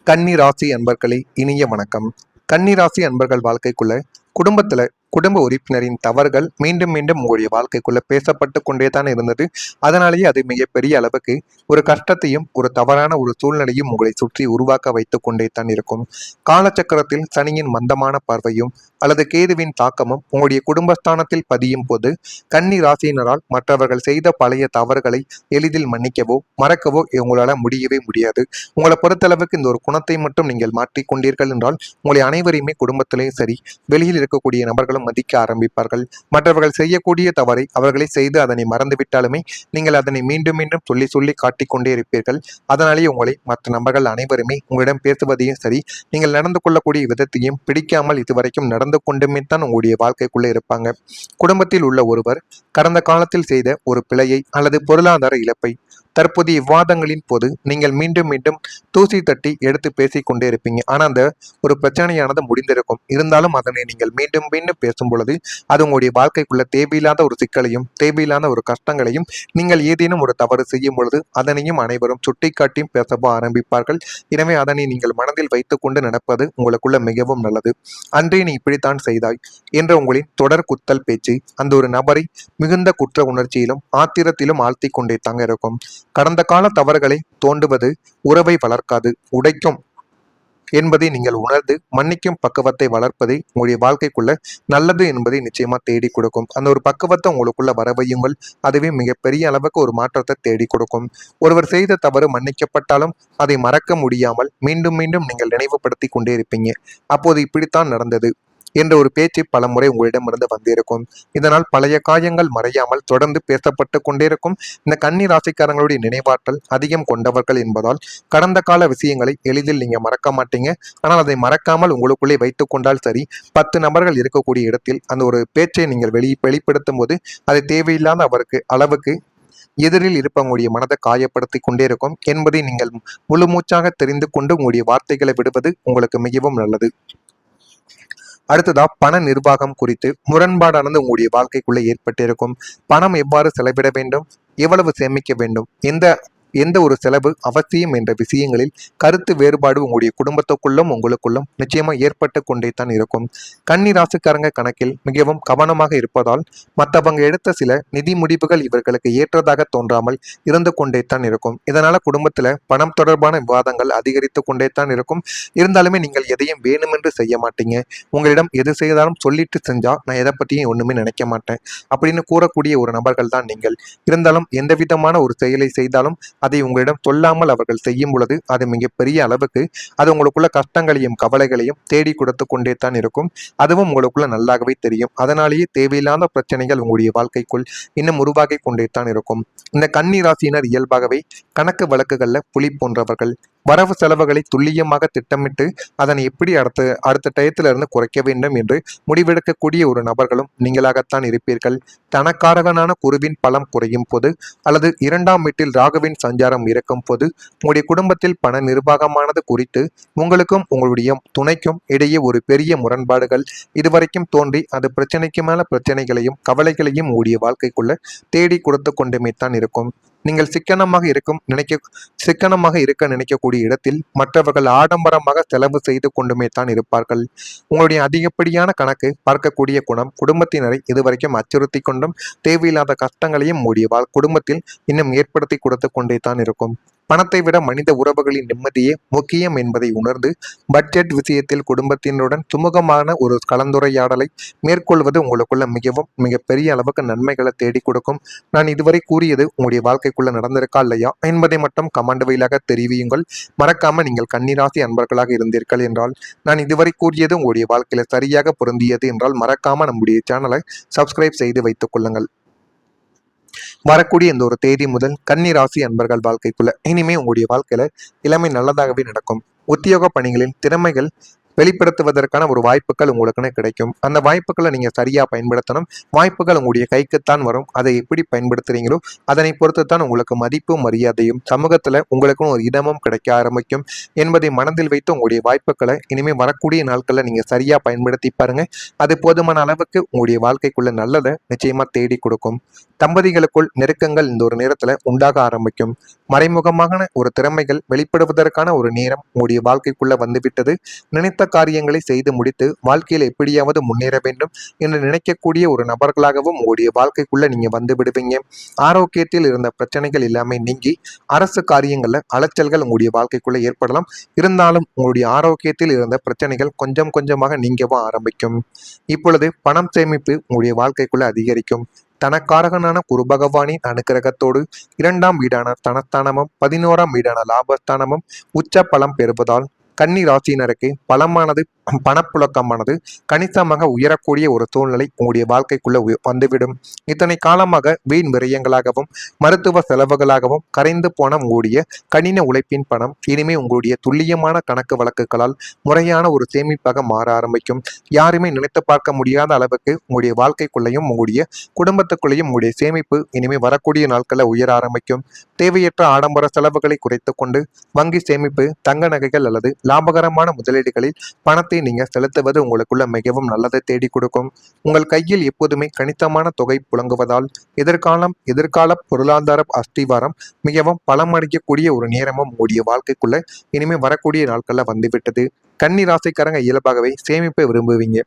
கன்னி ராசி அன்பர்களே, இனிய வணக்கம். கன்னி ராசி அன்பர்கள் வாழ்க்கைக்குள்ள குடும்ப உறுப்பினரின் தவறுகள் மீண்டும் மீண்டும் உங்களுடைய வாழ்க்கைக்குள்ள பேசப்பட்டு கொண்டே தான் இருந்தது. அதனாலேயே அது மிகப்பெரிய அளவுக்கு ஒரு கஷ்டத்தையும் ஒரு தவறான ஒரு சூழ்நிலையும் உங்களை சுற்றி உருவாக்க வைத்து கொண்டே தான் இருக்கும். காலச்சக்கரத்தில் சனியின் மந்தமான பார்வையும் அல்லது கேதுவின் தாக்கமும் உங்களுடைய குடும்பஸ்தானத்தில் பதியும் போது கன்னி ராசியினரால் மற்றவர்கள் செய்த பழைய தவறுகளை எளிதில் மன்னிக்கவோ மறக்கவோ உங்களால முடியவே முடியாது. உங்களை பொறுத்தளவுக்கு இந்த ஒரு குணத்தை மட்டும் நீங்கள் மாற்றிக்கொண்டீர்கள் என்றால் உங்களை அனைவரையுமே குடும்பத்திலேயும் சரி, வெளியில் இருக்கக்கூடிய நபர்களும் மதிக்க ஆரம்பிப்பார்கள். மற்றவர்கள் செய்யக்கூடிய தவறை அவர்களை செய்து அதனை மறந்துவிட்டாலுமே நீங்கள் அதனை மீண்டும் மீண்டும் சொல்லி சொல்லி காட்டிக்கொண்டே இருப்பீர்கள். அதனாலேயே உங்களை மற்ற நபர்கள் அனைவருமே உங்களிடம் பேசுவதையும் சரி, நீங்கள் நடந்து கொள்ளக்கூடிய விதத்தையும் பிடிக்காமல் இதுவரைக்கும் நடந்து கொண்டுமே தான் உங்களுடைய வாழ்க்கைக்குள்ளே இருப்பாங்க. குடும்பத்தில் உள்ள ஒருவர் கடந்த காலத்தில் செய்த ஒரு பிழையை அல்லது பொருளாதார இழப்பை தற்போதைய விவாதங்களின் போது நீங்கள் மீண்டும் மீண்டும் தூசி தட்டி எடுத்து பேசிக்கொண்டே இருப்பீங்க. ஆனா அந்த ஒரு பிரச்சனையானது முடிந்திருக்கும். இருந்தாலும் அதனை நீங்கள் மீண்டும் மீண்டும் பேசும் பொழுது அது உங்களுடைய வாழ்க்கைக்குள்ள தேவையில்லாத ஒரு சிக்கலையும் தேவையில்லாத ஒரு கஷ்டங்களையும், நீங்கள் ஏதேனும் ஒரு தவறு செய்யும் பொழுது அதனையும் அனைவரும் சுட்டிக்காட்டியும் பேசவோ ஆரம்பிப்பார்கள். எனவே அதனை நீங்கள் மனதில் வைத்துக்கொண்டு நடப்பது உங்களுக்குள்ள மிகவும் நல்லது. அன்றே நீ இப்படித்தான் செய்தாய் என்ற உங்களின் தொடர் குத்தல் பேச்சு அந்த ஒரு நபரை மிகுந்த குற்ற உணர்ச்சியிலும் ஆத்திரத்திலும் ஆழ்த்தி கொண்டே தாங்க இருக்கும். கடந்த கால தவறுகளை தோண்டுவது உறவை வளர்க்காது, உடைக்கும் என்பதை நீங்கள் உணர்ந்து மன்னிக்கும் பக்குவத்தை வளர்ப்பதை உங்களுடைய வாழ்க்கைக்குள்ள நல்லது என்பதை நிச்சயமா தேடி கொடுக்கும். அந்த ஒரு பக்குவத்தை உங்களுக்குள்ள வரவையுங்கள். அதுவே மிகப்பெரிய அளவுக்கு ஒரு மாற்றத்தை தேடி கொடுக்கும். ஒருவர் செய்த தவறு மன்னிக்கப்பட்டாலும் அதை மறக்க முடியாமல் மீண்டும் மீண்டும் நீங்கள் நினைவுபடுத்தி கொண்டே இருப்பீங்க. அப்போது இப்படித்தான் நடந்தது என்ற ஒரு பேச்சு பல முறை உங்களிடமிருந்து வந்திருக்கும். இதனால் பழைய காயங்கள் மறையாமல் தொடர்ந்து பேசப்பட்டு கொண்டிருக்கும். இந்த கன்னி ராசிக்காரங்களுடைய நினைவாற்றல் அதிகம் கொண்டவர்கள் என்பதால் கடந்த கால விஷயங்களை எளிதில் நீங்க மறக்க மாட்டீங்க. ஆனால் அதை மறக்காமல் உங்களுக்குள்ளே வைத்துக் கொண்டால் சரி, 10 நபர்கள் இருக்கக்கூடிய இடத்தில் அந்த ஒரு பேச்சை நீங்கள் வெளிப்படுத்தும் போது அது தேவையில்லாத அளவுக்கு எதிரில் இருப்பவங்களுடைய மனதை காயப்படுத்தி கொண்டே இருக்கும் என்பதை நீங்கள் முழு மூச்சாக தெரிந்து கொண்டு உங்களுடைய வார்த்தைகளை விடுவது உங்களுக்கு மிகவும் நல்லது. அடுத்ததா பண நிர்வாகம் குறித்து முரண்பாடானது உங்களுடைய வாழ்க்கைக்குள்ள ஏற்பட்டிருக்கும். பணம் எவ்வாறு செலவிட வேண்டும், எவ்வளவு சேமிக்க வேண்டும், எந்த ஒரு செலவு அவசியம் என்ற விஷயங்களில் கருத்து வேறுபாடு உங்களுடைய குடும்பத்துக்குள்ளும் உங்களுக்குள்ளும் நிச்சயமா ஏற்பட்டு கொண்டே தான் இருக்கும். கன்னி ராசிக்காரங்க கணக்கில் மிகவும் கவனமாக இருப்பதால் மற்றவங்க எடுத்த சில நிதி முடிவுகள் இவர்களுக்கு ஏற்றதாக தோன்றாமல் இருந்து கொண்டே தான் இருக்கும். இதனால குடும்பத்துல பணம் தொடர்பான விவாதங்கள் அதிகரித்து கொண்டே தான் இருக்கும். இருந்தாலுமே நீங்கள் எதையும் வேணுமென்று செய்ய மாட்டீங்க. உங்களிடம் எது செய்தாலும் சொல்லிட்டு செஞ்சா நான் எதை பற்றியும் ஒண்ணுமே நினைக்க மாட்டேன் அப்படின்னு கூறக்கூடிய ஒரு நபர்கள் தான் நீங்கள். இருந்தாலும் எந்த விதமான ஒரு செயலை செய்தாலும் அதை உங்களிடம் சொல்லாமல் அவர்கள் செய்யும் பொழுது அது மிகப்பெரிய அளவுக்கு அது உங்களுக்குள்ள கஷ்டங்களையும் கவலைகளையும் தேடி கொடுத்து கொண்டே தான் இருக்கும். அதுவும் உங்களுக்குள்ள நல்லாகவே தெரியும். அதனாலேயே தேவையில்லாத பிரச்சனைகள் உங்களுடைய வாழ்க்கைக்குள் இன்னும் உருவாகி கொண்டே தான் இருக்கும். இந்த கன்னி ராசியினர் இயல்பாகவே கணக்கு வழக்குகள்ல புலி போன்றவர்கள். வரவு செலவுகளை துல்லியமாக திட்டமிட்டு அதனை எப்படி அடுத்த டயத்துல இருந்து குறைக்க வேண்டும் என்று முடிவெடுக்கக்கூடிய ஒரு நபர்களும் நீங்களாகத்தான் இருப்பீர்கள். தனக்காரகனான குருவின் பலம் குறையும் போது அல்லது 2ஆம் வீட்டில் ராகுவின் சஞ்சாரம் இருக்கும் போது உங்களுடைய குடும்பத்தில் பண நிர்வாகமானது குறித்து உங்களுக்கும் உங்களுடைய துணைக்கும் இடையே ஒரு பெரிய முரண்பாடுகள் இதுவரைக்கும் தோன்றி அது பிரச்சனைக்கு மேல பிரச்சனைகளையும் கவலைகளையும் உங்களுடைய வாழ்க்கைக்குள்ள தேடி கொடுத்து கொண்டுமே தான் இருக்கும். நீங்கள் சிக்கனமாக இருக்க நினைக்கக்கூடிய இடத்தில் மற்றவர்கள் ஆடம்பரமாக செலவு செய்து கொண்டுமே தான் இருப்பார்கள். உங்களுடைய அதிகப்படியான கணக்கு பார்க்கக்கூடிய குணம் குடும்பத்தினரை இதுவரைக்கும் அச்சுறுத்தி கொண்டும் தேவையில்லாத கஷ்டங்களையும் உங்களுடைய குடும்பத்தில் இன்னும் ஏற்படுத்தி கொடுத்து கொண்டே தான் இருக்கும். பணத்தை விட மனித உறவுகளின் நிம்மதியே முக்கியம் என்பதை உணர்ந்து பட்ஜெட் விஷயத்தில் குடும்பத்தினருடன் சுமூகமான ஒரு கலந்துரையாடலை மேற்கொள்வது உங்களுக்குள்ள மிகப்பெரிய அளவுக்கு நன்மைகளை தேடி கொடுக்கும். நான் இதுவரை கூறியது உங்களுடைய வாழ்க்கைக்குள்ள நடந்திருக்கா இல்லையா என்பதை மட்டும் கமெண்ட் வழியாக தெரிவியுங்கள். மறக்காம நீங்கள் கன்னிராசி அன்பர்களாக இருந்தீர்கள் என்றால், நான் இதுவரை கூறியது உங்களுடைய வாழ்க்கையில சரியாக பொருந்தியது என்றால் மறக்காம நம்முடைய சேனலை சப்ஸ்கிரைப் செய்து வைத்துக் கொள்ளுங்கள். வரக்கூடிய இந்த ஒரு தேதி முதல் கன்னி ராசி அன்பர்கள் வாழ்க்கைக்குள்ள இனிமே உங்களுடைய வாழ்க்கையில எல்லாமே நல்லதாகவே நடக்கும். உத்தியோக பணிகளில் திறமைகள் வெளிப்படுத்துவதற்கான ஒரு வாய்ப்புகள் உங்களுக்குன்னு கிடைக்கும். அந்த வாய்ப்புகளை நீங்க சரியா பயன்படுத்தணும். வாய்ப்புகள் உங்களுடைய கைக்குத்தான் வரும். அதை எப்படி பயன்படுத்துறீங்களோ அதனை பொறுத்துத்தான் உங்களுக்கு மதிப்பும் மரியாதையும் சமூகத்துல உங்களுக்கும் ஒரு இடமும் கிடைக்க ஆரம்பிக்கும் என்பதை மனதில் வைத்து உங்களுடைய வாய்ப்புகளை இனிமே வரக்கூடிய நாட்கள்ல நீங்க சரியா பயன்படுத்தி பாருங்க. அது போதுமான அளவுக்கு உங்களுடைய வாழ்க்கைக்குள்ள நல்லதை நிச்சயமா தேடி கொடுக்கும். தம்பதிகளுக்குள் நெருக்கங்கள் இந்த ஒரு நேரத்துல உண்டாக ஆரம்பிக்கும். மறைமுகமான ஒரு திறமைகள் வெளிப்படுவதற்கான ஒரு நேரம் உங்களுடைய வாழ்க்கைக்குள்ள வந்துவிட்டது. நினைத்த காரியங்களை செய்து முடித்து வாழ்க்கையில் எப்படியாவது முன்னேற வேண்டும் என்று நினைக்கக்கூடிய ஒரு நபர்களாகவும் உங்களுடைய வாழ்க்கைக்குள்ள நீங்க வந்து விடுவீங்க. ஆரோக்கியத்தில் இருந்த பிரச்சனைகள் எல்லாமே நீங்கி அரசு காரியங்கள்ல அலைச்சல்கள் உங்களுடைய வாழ்க்கைக்குள்ள ஏற்படலாம். இருந்தாலும் உங்களுடைய ஆரோக்கியத்தில் இருந்த பிரச்சனைகள் கொஞ்சம் கொஞ்சமாக நீங்கவும் ஆரம்பிக்கும். இப்பொழுது பணம் சேமிப்பு உங்களுடைய வாழ்க்கைக்குள்ள அதிகரிக்கும். தனக்காரகனான குரு பகவானின் அனுக்கிரகத்தோடு 2ஆம் வீடான தனஸ்தானமும் 11ஆம் வீடான லாபஸ்தானமும் உச்ச பலம் பெறுவதால் கன்னி ராசியினருக்கு பலமானது பணப்புழக்கமானது கணிசமாக உயரக்கூடிய ஒரு சூழ்நிலை உங்களுடைய வாழ்க்கைக்குள்ள வந்துவிடும். இத்தனை காலமாக வீண் விரயங்களாகவும் மருத்துவ செலவுகளாகவும் கரைந்து போன உங்களுடைய கடின உழைப்பின் பணம் இனிமே உங்களுடைய துல்லியமான கணக்கு வழக்குகளால் முறையான ஒரு சேமிப்பாக மாற ஆரம்பிக்கும். யாருமே நினைத்து பார்க்க முடியாத அளவுக்கு உங்களுடைய வாழ்க்கைக்குள்ளேயும் உங்களுடைய குடும்பத்துக்குள்ளேயும் உங்களுடைய சேமிப்பு இனிமே வரக்கூடிய நாட்களில் உயர ஆரம்பிக்கும். தேவையற்ற ஆடம்பர செலவுகளை குறைத்து கொண்டு வங்கி சேமிப்பு, தங்க நகைகள் அல்லது லாபகரமான முதலீடுகளில் பணத்தை நீங்க செலுத்துவது உங்களுக்குள்ள மிகவும் நல்லதை தேடி கொடுக்கும். உங்கள் கையில் எப்போதுமே கணிசமான தொகை புழங்குவதால் எதிர்கால பொருளாதார அஸ்திவாரம் மிகவும் பலமடையக்கூடிய ஒரு நேரமும் உங்களுடைய வாழ்க்கைக்குள்ள இனிமே வரக்கூடிய நாட்கள்ல வந்துவிட்டது. கன்னி ராசிக்காரங்க இயல்பாகவே சேமிப்பை விரும்புவீங்க.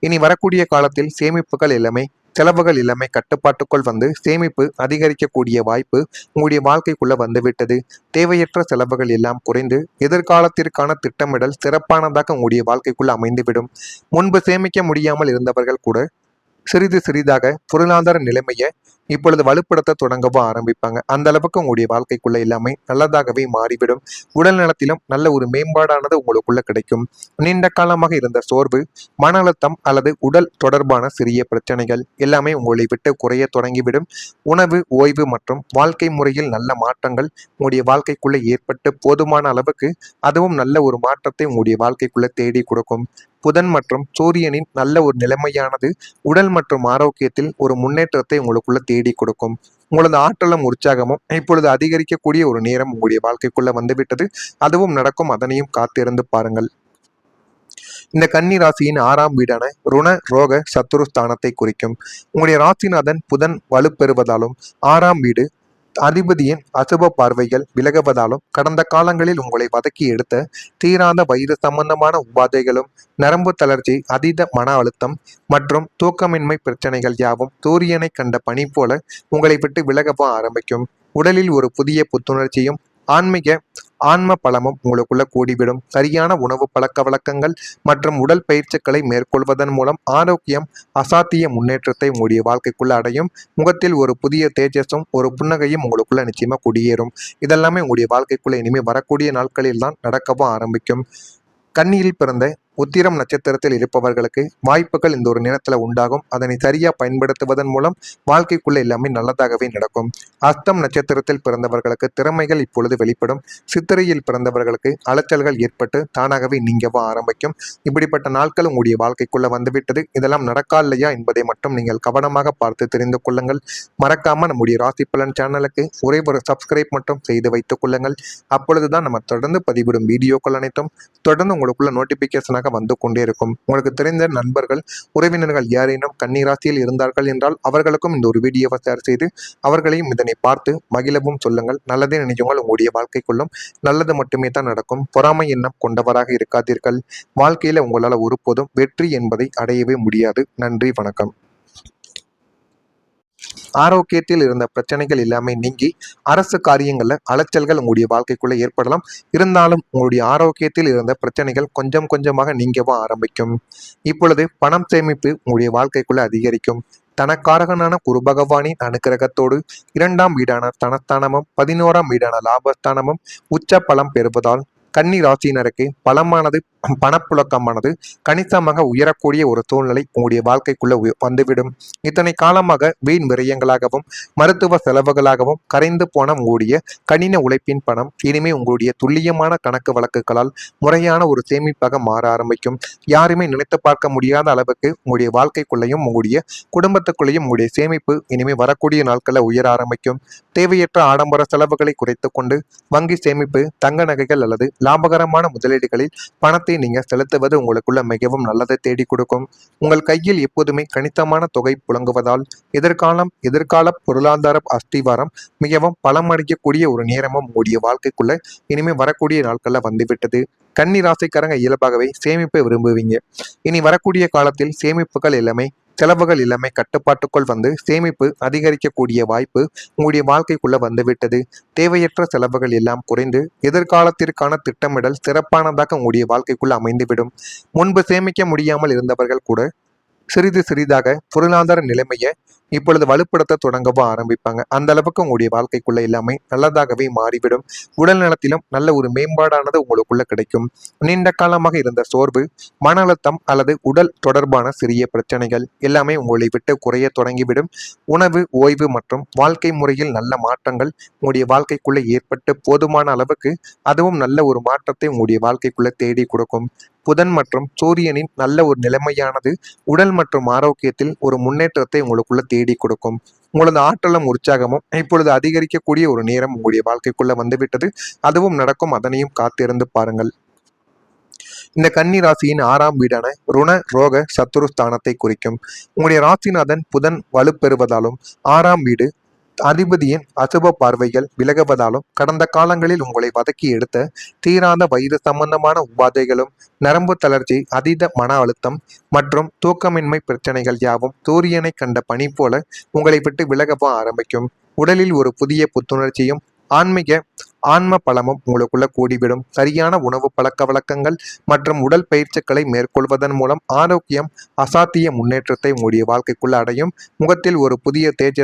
இனி வரக்கூடிய காலத்தில் சேமிப்புகள் எல்லாமே செலவுகள் எல்லாமே கட்டுப்பாட்டுக்குள் வந்து சேமிப்பு அதிகரிக்கக்கூடிய வாய்ப்பு உங்களுடைய வாழ்க்கைக்குள்ள வந்துவிட்டது. தேவையற்ற செலவுகள் எல்லாம் குறைந்து எதிர்காலத்திற்கான திட்டமிடல் சிறப்பானதாக உங்களுடைய வாழ்க்கைக்குள்ள அமைந்துவிடும். முன்பு சேமிக்க முடியாமல் இருந்தவர்கள் கூட சிறிது சிறிதாக பொருளாதார நிலைமையை இப்பொழுது வலுப்படுத்த தொடங்கவும் ஆரம்பிப்பாங்க. அந்த அளவுக்கு உங்களுடைய வாழ்க்கைக்குள்ள எல்லாமே நல்லதாகவே மாறிவிடும். உடல் நலத்திலும் நல்ல ஒரு மேம்பாடானது உங்களுக்குள்ள கிடைக்கும். நீண்ட காலமாக இருந்த சோர்வு, மன அழுத்தம் அல்லது உடல் தொடர்பான சிறிய பிரச்சனைகள் எல்லாமே உங்களை விட்டு குறைய தொடங்கிவிடும். உணவு, ஓய்வு மற்றும் வாழ்க்கை முறையில் நல்ல மாற்றங்கள் உங்களுடைய வாழ்க்கைக்குள்ள ஏற்பட்டு போதுமான அளவுக்கு அதுவும் நல்ல ஒரு மாற்றத்தை உங்களுடைய வாழ்க்கைக்குள்ள தேடி கொடுக்கும். புதன் மற்றும் சூரியனின் நல்ல ஒரு நிலைமையானது உடல் மற்றும் ஆரோக்கியத்தில் ஒரு முன்னேற்றத்தை உங்களுக்குள்ள தேடி கொடுக்கும். உங்களது ஆற்றலும் உற்சாகமும் இப்பொழுது அதிகரிக்கக்கூடிய ஒரு நேரம் உங்களுடைய வாழ்க்கைக்குள்ள வந்துவிட்டது. அதுவும் நடக்கும். அதனையும் காத்திருந்து பாருங்கள். இந்த கன்னி ராசியின் 6ஆம் வீடான ருண ரோக சத்துருஸ்தானத்தை குறிக்கும். உங்களுடைய ராசிநாதன் புதன் வலுப்பெறுவதாலும் 6ஆம் வீடு அதிபதியின் அசுப பார்வைகள் விலகுவதாலும் கடந்த காலங்களில் உங்களை வதக்கி எடுத்த தீராத வயிறு சம்பந்தமான உபாதைகளும், நரம்பு தளர்ச்சி, அதீத மன அழுத்தம் மற்றும் தூக்கமின்மை பிரச்சனைகள் யாவும் சூரியனை கண்ட பனி போல உங்களை விட்டு விலகவும் ஆரம்பிக்கும். உடலில் ஒரு புதிய புத்துணர்ச்சியும் ஆன்ம பலமும் உங்களுக்குள்ள கூடிவிடும். சரியான உணவு பழக்க வழக்கங்கள் மற்றும் உடல் பயிற்சிகளை மேற்கொள்வதன் மூலம் ஆரோக்கியம் அசாத்திய முன்னேற்றத்தை உங்களுடைய வாழ்க்கைக்குள்ள அடையும். முகத்தில் ஒரு புதிய தேஜஸும் ஒரு புன்னகையும் உங்களுக்குள்ள நிச்சயமா குடியேறும். இதெல்லாமே உங்களுடைய வாழ்க்கைக்குள்ள இனிமேல் வரக்கூடிய நாட்களில் தான் நடக்கவும் ஆரம்பிக்கும். கன்னியில் பிறந்த உத்திரம் நட்சத்திரத்தில் இருப்பவர்களுக்கு வாய்ப்புகள் இந்த ஒரு நேரத்துல உண்டாகும். அதனை சரியா பயன்படுத்துவதன் மூலம் வாழ்க்கைக்குள்ள எல்லாமே நல்லதாகவே நடக்கும். அஸ்தம் நட்சத்திரத்தில் பிறந்தவர்களுக்கு திறமைகள் இப்பொழுது வெளிப்படும். சித்திரையில் பிறந்தவர்களுக்கு அலைச்சல்கள் ஏற்பட்டு தானாகவே நீங்கவும் ஆரம்பிக்கும். இப்படிப்பட்ட நாட்கள் உங்களுடைய வாழ்க்கைக்குள்ள வந்துவிட்டது. இதெல்லாம் நடக்கா இல்லையா என்பதை மட்டும் நீங்கள் கவனமாக பார்த்து தெரிந்து கொள்ளுங்கள். மறக்காம நம்முடைய ராசி பலன் சேனலுக்கு ஒரே ஒரு சப்ஸ்கிரைப் மட்டும் செய்து வைத்துக் கொள்ளுங்கள். அப்பொழுதுதான் நம்ம தொடர்ந்து பதிவிடும் வீடியோக்கள் அனைத்தும் தொடர்ந்து உங்களுக்குள்ள நோட்டிபிகேஷனாக வந்து கொண்டே இருக்கும். உங்களுக்கு தெரிந்த நண்பர்கள், உறவினர்கள் யாரேனும் கன்னிராசியில் இருந்தார்கள் என்றால் அவர்களுக்கும் இந்த ஒரு வீடியோவை ஷேர் செய்து அவர்களையும் இதனை பார்த்து மகிழவும் சொல்லுங்கள். நல்லதே நினைச்சுங்கள். உங்களுடைய வாழ்க்கைக்குள்ளும் நல்லது மட்டுமே தான் நடக்கும். பொறாமை எண்ணம் கொண்டவராக இருக்காதீர்கள். வாழ்க்கையில உங்களால் ஒருபோதும் வெற்றி என்பதை அடையவே முடியாது. நன்றி, வணக்கம். ஆரோக்கியத்தில் இருந்த பிரச்சனைகள் எல்லாமே நீங்கி அரசு காரியங்கள்ல அலைச்சல்கள் உங்களுடைய வாழ்க்கைக்குள்ள ஏற்படலாம். இருந்தாலும் உங்களுடைய ஆரோக்கியத்தில் இருந்த பிரச்சனைகள் கொஞ்சம் கொஞ்சமாக நீங்கவும் ஆரம்பிக்கும். இப்பொழுது பணம் சேமிப்பு உங்களுடைய வாழ்க்கைக்குள்ள அதிகரிக்கும். தனக்காரகனான குரு பகவானின் அனுக்கிரகத்தோடு 2ஆம் வீடான தனஸ்தானமும் 11ஆம் வீடான லாபஸ்தானமும் உச்ச பலம் பெறுவதால் கன்னி ராசியினருக்கு பலமானது பணப்புழக்கமானது கணிசமாக உயரக்கூடிய ஒரு சூழ்நிலை உங்களுடைய வாழ்க்கைக்குள்ள வந்துவிடும். இத்தனை காலமாக வீண் விரயங்களாகவும் மருத்துவ செலவுகளாகவும் கரைந்து போன உங்களுடைய கடின உழைப்பின் பணம் இனிமே உங்களுடைய துல்லியமான கணக்கு வழக்குகளால் முறையான ஒரு சேமிப்பாக மாற ஆரம்பிக்கும். யாருமே நினைத்து பார்க்க முடியாத அளவுக்கு உங்களுடைய வாழ்க்கைக்குள்ளேயும் உங்களுடைய குடும்பத்துக்குள்ளேயும் உங்களுடைய சேமிப்பு இனிமே வரக்கூடிய நாட்களில் உயர ஆரம்பிக்கும். தேவையற்ற ஆடம்பர செலவுகளை குறைத்து கொண்டு வங்கி சேமிப்பு, தங்க நகைகள் அல்லது லாபகரமான முதலீடுகளில் பணத்தை நீங்க செலுத்துவது உங்களுக்குள்ள மிகவும் நல்லதை தேடி கொடுக்கும். உங்கள் கையில் எப்போதுமே கணிசமான தொகை புழங்குவதால் எதிர்கால பொருளாதார அஸ்திவாரம் மிகவும் பலமடையக்கூடிய ஒரு நேரமும் உங்களுடைய வாழ்க்கைக்குள்ள இனிமே வரக்கூடிய நாட்கள்ல வந்துவிட்டது. கன்னி ராசிக்காரங்க இயல்பாகவே சேமிப்பை விரும்புவீங்க. இனி வரக்கூடிய காலத்தில் சேமிப்புகள் எல்லாமே செலவுகள் எல்லாமே கட்டுப்பாட்டுக்குள் வந்து சேமிப்பு அதிகரிக்கக்கூடிய வாய்ப்பு உங்களுடைய வாழ்க்கைக்குள்ள வந்துவிட்டது. தேவையற்ற செலவுகள் எல்லாம் குறைந்து எதிர்காலத்திற்கான திட்டமிடல் சிறப்பானதாக உங்களுடைய வாழ்க்கைக்குள்ள அமைந்துவிடும். முன்பு சேமிக்க முடியாமல் இருந்தவர்கள் கூட சிறிது சிறிதாக பொருளாதார நிலைமையை இப்பொழுது வலுப்படுத்த தொடங்கவும் ஆரம்பிப்பாங்க. அந்த அளவுக்கு உங்களுடைய வாழ்க்கைக்குள்ள எல்லாமே நல்லதாகவே மாறிவிடும். உடல் நலத்திலும் நல்ல ஒரு மேம்பாடானது உங்களுக்குள்ள கிடைக்கும். நீண்ட காலமாக இருந்த சோர்வு, மன அழுத்தம் அல்லது உடல் தொடர்பான சிறிய பிரச்சனைகள் எல்லாமே உங்களை விட்டு குறைய தொடங்கிவிடும். உணவு, ஓய்வு மற்றும் வாழ்க்கை முறையில் நல்ல மாற்றங்கள் உங்களுடைய வாழ்க்கைக்குள்ள ஏற்பட்டு போதுமான அளவுக்கு அதுவும் நல்ல ஒரு மாற்றத்தை உங்களுடைய வாழ்க்கைக்குள்ள தேடி கொடுக்கும். புதன் மற்றும் சூரியனின் நல்ல ஒரு நிலைமையானது உடல் மற்றும் ஆரோக்கியத்தில் ஒரு முன்னேற்றத்தை உங்களுக்குள்ள தேடி கொடுக்கும். உங்களது ஆற்றலும் உற்சாகமும் இப்பொழுது அதிகரிக்கக்கூடிய ஒரு நேரம் உங்களுடைய வாழ்க்கைக்குள்ள வந்துவிட்டது. அதுவும் நடக்கும், அதனையும் காத்திருந்து பாருங்கள். இந்த கன்னி ராசியின் 6ஆம் வீடான ருண ரோக சத்துருஸ்தானத்தை குறிக்கும். உங்களுடைய ராசிநாதன் புதன் வலுப்பெறுவதாலும் 6ஆம் வீடு அதிபதியின் அசுப பார்வைகள் விலகுவதாலும் கடந்த காலங்களில் உங்களை வதக்கி எடுத்த தீராத வயிறு சம்பந்தமான உபாதைகளும், நரம்பு தளர்ச்சி, அதீத மன அழுத்தம் மற்றும் தூக்கமின்மை பிரச்சனைகள் யாவும் சூரியனை கண்ட பனி போல உங்களை விட்டு விலகவும் ஆரம்பிக்கும். உடலில் ஒரு புதிய புத்துணர்ச்சியும் ஆன்ம பலமும் உங்களுக்குள்ள கூடிவிடும். சரியான உணவு பழக்க வழக்கங்கள் மற்றும் உடல் பயிற்சிகளை மேற்கொள்வதன் மூலம் ஆரோக்கியம் அசாத்திய முன்னேற்றத்தை உங்களுடைய வாழ்க்கைக்குள்ள அடையும். முகத்தில் ஒரு புதிய தேஜஸ்